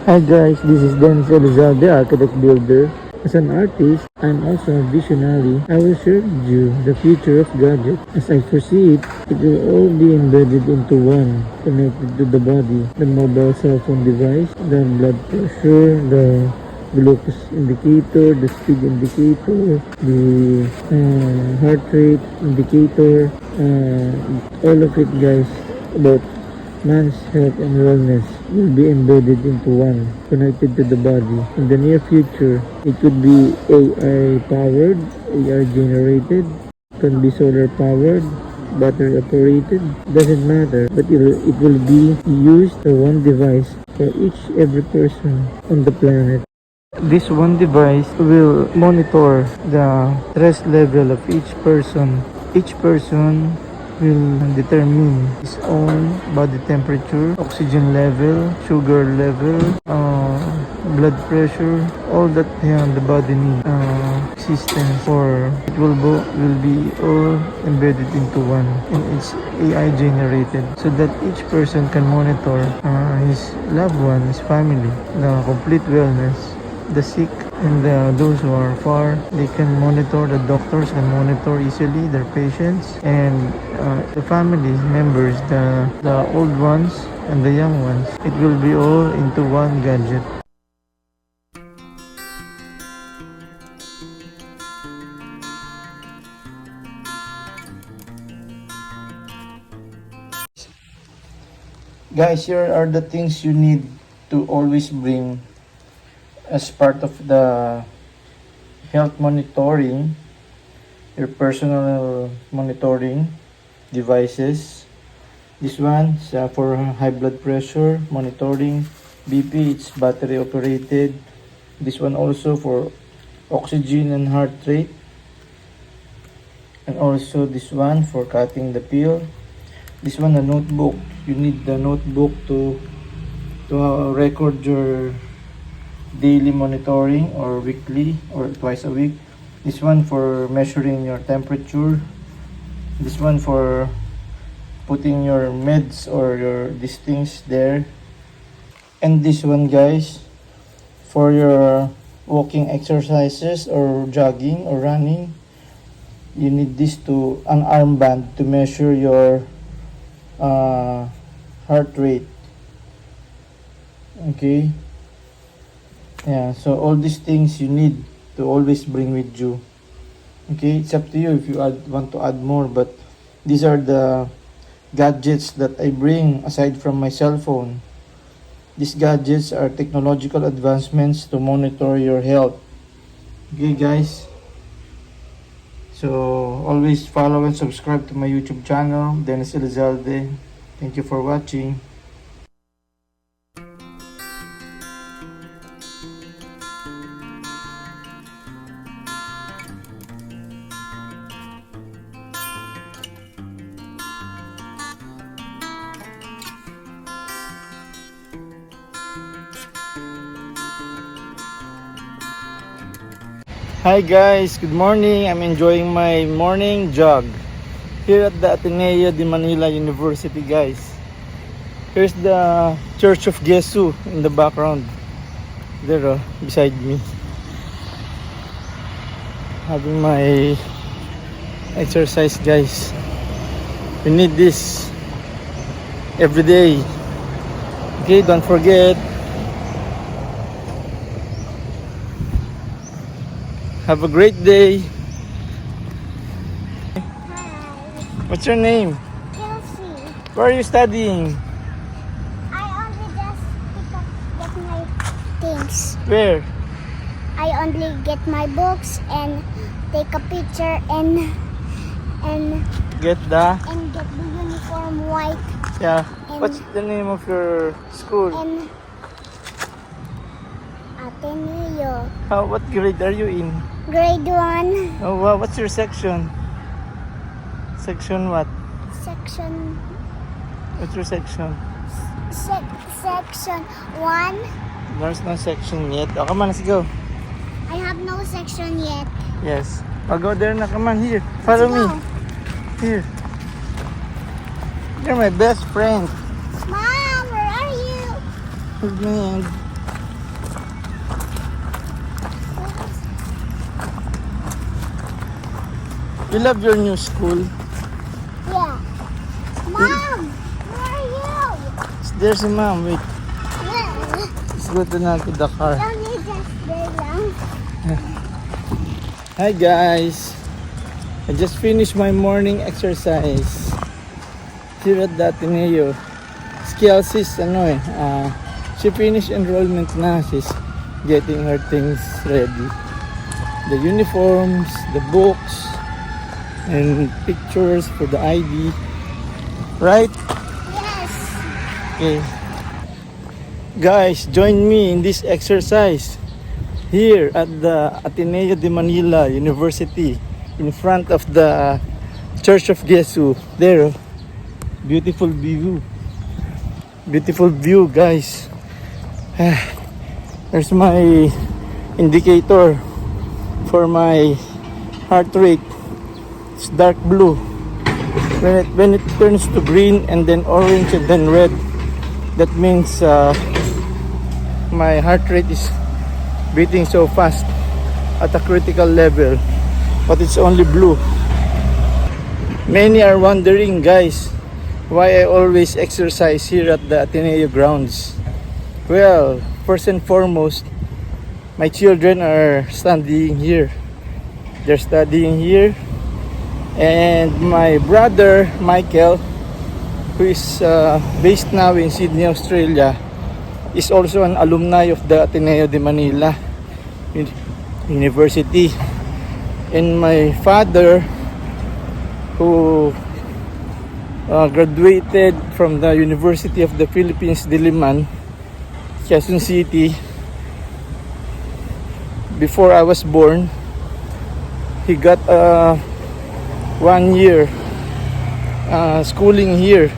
Hi guys, this is Dennis Elizalde, architect builder. As an artist, I'm also a visionary. I will share with you the future of gadgets. As I foresee it, it will all be embedded into one, connected to the body, the mobile cell phone device, the blood pressure, the glucose indicator, the speed indicator, the heart rate indicator, all of it guys about man's health and wellness will be embedded into one, connected to the body. In the near future, it could be AI powered, AI generated, can be solar powered, battery operated, doesn't matter, but it will be used for one device for every person on the planet. This one device will monitor the stress level of each person. Each person will determine his own body temperature, oxygen level, sugar level, blood pressure, all that the body needs. System for it will be all embedded into one, and it's AI generated, so that each person can monitor his loved one, his family, the complete wellness, the sick and those who are far. They can monitor, the doctors can monitor easily their patients, and the family members, the old ones and the young ones. It will be all into one gadget. Guys, here are the things you need to always bring as part of the health monitoring, your personal monitoring devices. This one is for high blood pressure monitoring. BP, it's battery operated. This one also for oxygen and heart rate. And also this one for cutting the pill. This one, the notebook. You need the notebook to record your daily monitoring, or weekly, or twice a week. This one for measuring your temperature. This one for putting your meds or these things there. And this one guys, for your walking exercises or jogging or running. You need this an armband to measure your heart rate. Okay, yeah, so all these things you need to always bring with you. Okay, it's up to you if you want to add more, but these are the gadgets that I bring aside from my cell phone. These gadgets are technological advancements to monitor your health. Okay guys, so always follow and subscribe to my YouTube channel, Dennis Elizalde. Thank you for watching. Hi guys, good morning. I'm enjoying my morning jog here at the Ateneo de Manila University guys. Here's the Church of Gesu in the background there, beside me, having my exercise guys. We need this every day. Okay, don't forget. Have a great day. What's your name? Kelsey. Where are you studying? I only just get my things. Where? I only get my books and take a picture and Get get the uniform white yeah. And- What's the name of your school? and Ateneo. What grade are you in? Grade 1, Oh wow, what's your section? Section what? section What's your section? section 1. There's no section yet. Oh, come on, let's go. I have no section yet. Yes. I'll go there na. Come on, here. Follow me. Go. Here. You're my best friend. Mom, where are you? Hold my hand. You love your new school? Yeah. Mom, where are you? There's a mom. Wait, Yeah. let's go to the car. Don't you just stay long? Hi guys. I just finished my morning exercise here at the Ateneo. Si Kelsey's she finished enrollment na. She's getting her things ready. The uniforms, the books, and pictures for the ID. Right? Yes. Okay. Guys, join me in this exercise here at the Ateneo de Manila University in front of the Church of Jesus. There, beautiful view. Beautiful view, guys. There's my indicator for my heart rate. It's dark blue. When it turns to green and then orange and then red, that means my heart rate is beating so fast at a critical level, but it's only blue. Many are wondering, guys, why I always exercise here at the Ateneo grounds. Well, first and foremost, my children are studying here. They're studying here, and my brother Michael, who is based now in Sydney, Australia, is also an alumni of the Ateneo de Manila University. And my father, who graduated from the University of the Philippines, Diliman, Quezon City, before I was born. He got 1 year schooling here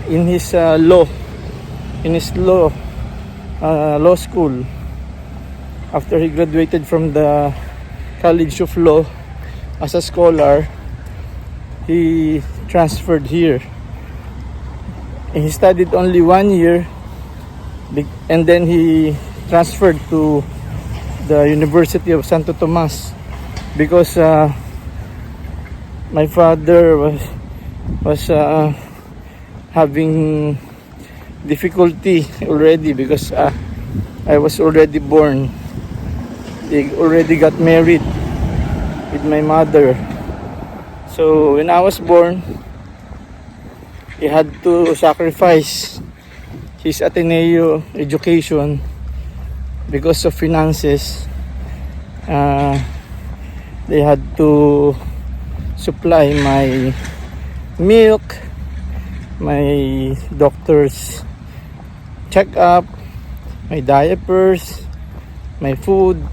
in his law school. After he graduated from the College of Law as a scholar, he transferred here. And he studied only 1 year, and then he transferred to the University of Santo Tomas because my father was having difficulty already because I was already born. He already got married with my mother. So when I was born, he had to sacrifice his Ateneo education because of finances. They had to supply my milk, my doctor's checkup, my diapers, my food,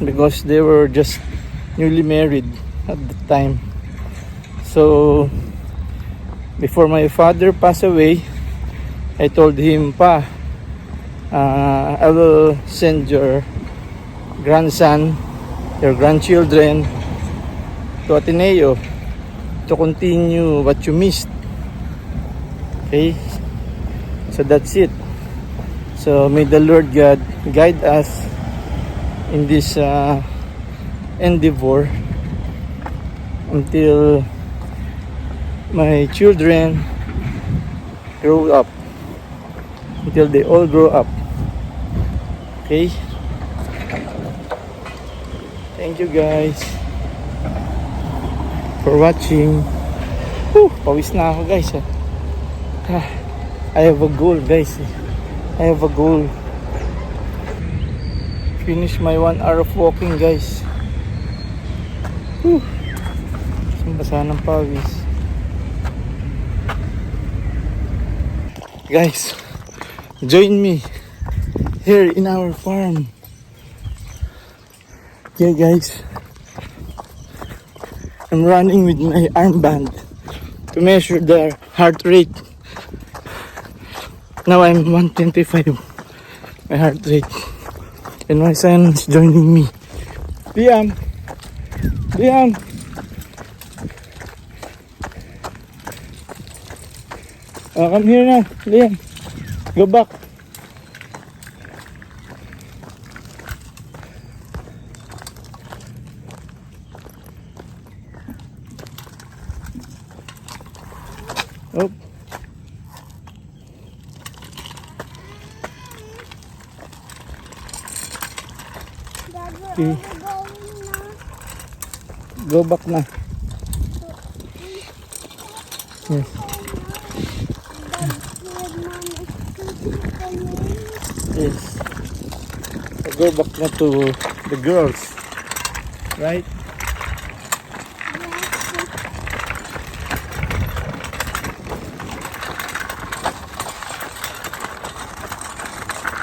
because they were just newly married at the time. So before my father passed away, I told him, "Pa, I will send your grandson, your grandchildren to Ateneo to continue what you missed." Okay, so that's it. So may the Lord God guide us in this endeavor until my children grow up, until they all grow up. Okay, thank you guys for watching. Pawis na ako, guys. I have a goal, guys. I have a goal. Finish my 1 hour of walking, guys. Basa ng pawis. Guys, join me here in our farm. Okay, guys, I'm running with my armband to measure the heart rate. Now I'm 125, my heart rate. And my son is joining me. Liam! Liam! Come here now, Liam. Go back. Okay. Going na. Go back na. Yes. Yes. So go back na to the girls. Right?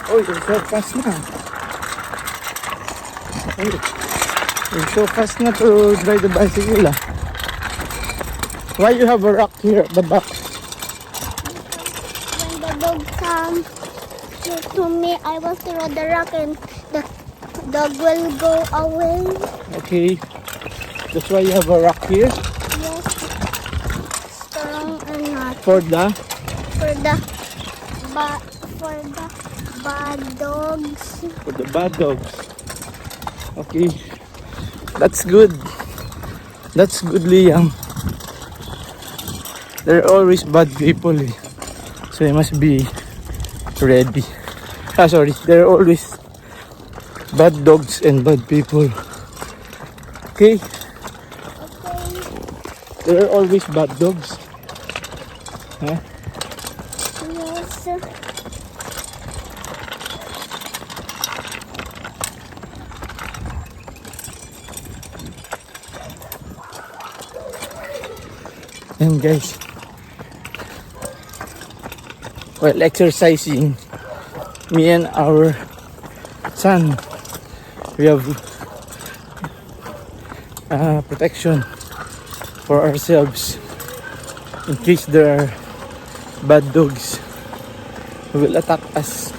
Oh, you're so fast na. Oh, you're so fast na to ride the bicycle ah. Why you have a rock here at the back? When the dog come to me, I will throw the rock and the dog will go away. Okay. That's why you have a rock here Yes. Strong and not for the for the bad dogs. bad dogs. Okay. That's good. That's good, Liam. There are always bad people eh. So you must be ready. Ah, sorry. There are always bad dogs and bad people. Okay? Okay. There are always bad dogs. Huh? Yes. And guys, while exercising, me and our son, we have protection for ourselves in case there are bad dogs who will attack us.